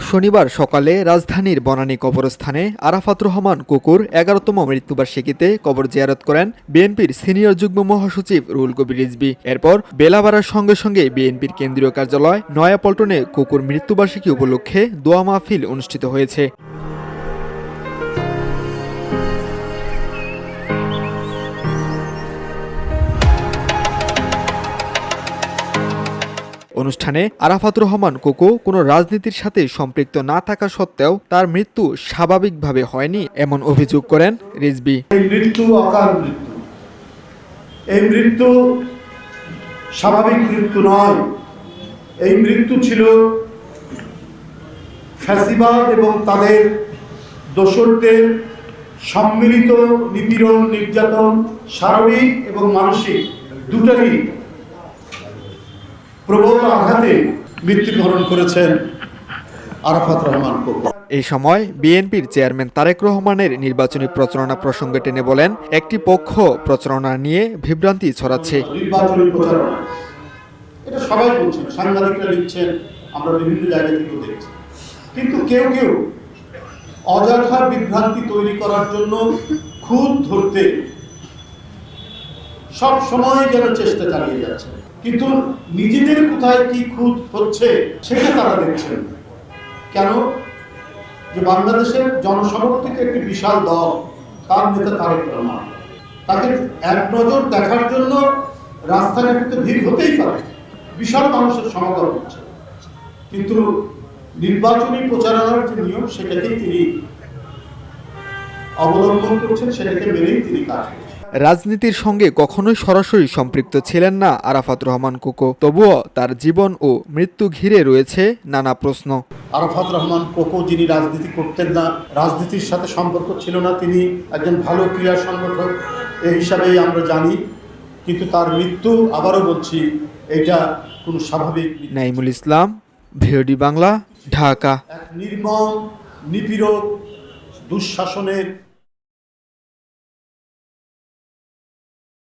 শনিবার সকালে রাজধানীর বনানী কবরস্থানে আরাফাত রহমান কুকুর ১১তম মৃত্যুবার্ষিকীতে কবর জিয়ারত করেন বিএনপির সিনিয়র যুগ্ম মহাসচিব রুহুল কবির রিজভী। এরপর বেলা বাড়ার সঙ্গে সঙ্গে বিএনপির কেন্দ্রীয় কার্যালয় নয়াপল্টনে কুকুর মৃত্যুবার্ষিকী উপলক্ষে দোয়া মাহফিল অনুষ্ঠিত হয়েছে। অনুষ্ঠানে আরাফাত রহমান কোকো কোনো রাজনীতির সাথে সম্পৃক্ত না থাকা সত্ত্বেও তার মৃত্যু স্বাভাবিকভাবে হয়নি এমন অভিযোগ করেন রিজভী। এই মৃত্যু অকাল মৃত্যু, এই মৃত্যু স্বাভাবিক মৃত্যু নয়। এই মৃত্যু ছিল ফ্যাসিবাদ এবং তাদের দোসরদের সম্মিলিত নিপীড়ন, নির্যাতন, শারীরিক এবং মানসিক দুটারই প্রবল আঘাতে মৃত্যুবরণ করেছেন আরাফাত রহমান কোকো। এই সময় বিএনপির চেয়ারম্যান তারেক রহমানের নির্বাচনী প্রচারণা প্রসঙ্গে টেনে বলেন, একটি পক্ষ প্রচারণা নিয়ে বিভ্রান্তি ছড়াচ্ছে। নির্বাচনী প্রচারণা এটা সবাই বলছেন, সাংবাদিকরা লিখছেন, আমরা বিভিন্ন জায়গা থেকে দেখছি, কিন্তু কেউ কেউ অযথা বিভ্রান্তি তৈরি করার জন্য খুদ ধরতে সব সময় যেন চেষ্টা চালিয়ে যাচ্ছে, কিন্তু নিজেদের কোথায় কি খুদ হচ্ছে সেটা তারা দেখছেন। কেন? যে বাংলাদেশের জনসমর্থিত একটি বিশাল দল, তার নেতা তারেক রহমান, তাকে এক নজর দেখার জন্য রাস্তাঘাটে ভিড় হতেই পারে, বিশাল মানুষের সমাগম হচ্ছে, কিন্তু নির্বাচনী প্রচারণার যে নিয়ম সেটাকেই তিনি অবলম্বন করছেন, সেটাকে মেনেই তিনি কাজ করছেন। রাজনীতির সঙ্গে কখনোই সরাসরি সম্পৃক্ত ছিলেন না আরাফাত রহমান কোকো, তবুও তার জীবন ও মৃত্যু ঘিরে রয়েছে নানা প্রশ্ন। আরাফাত রহমান কোকো যিনি রাজনীতি করতেন না, রাজনীতির সাথে সম্পর্ক ছিল না, তিনি একজন ভালো ক্রীড়া সংগঠক এই হিসাবেই আমরা জানি, কিন্তু তার মৃত্যু, আবারও বলছি, এটা কোনো স্বাভাবিক। নাইমুল ইসলাম, ভিওডি বাংলা, ঢাকা। এক নির্মম, নিপীড়ক, দুঃশাসনের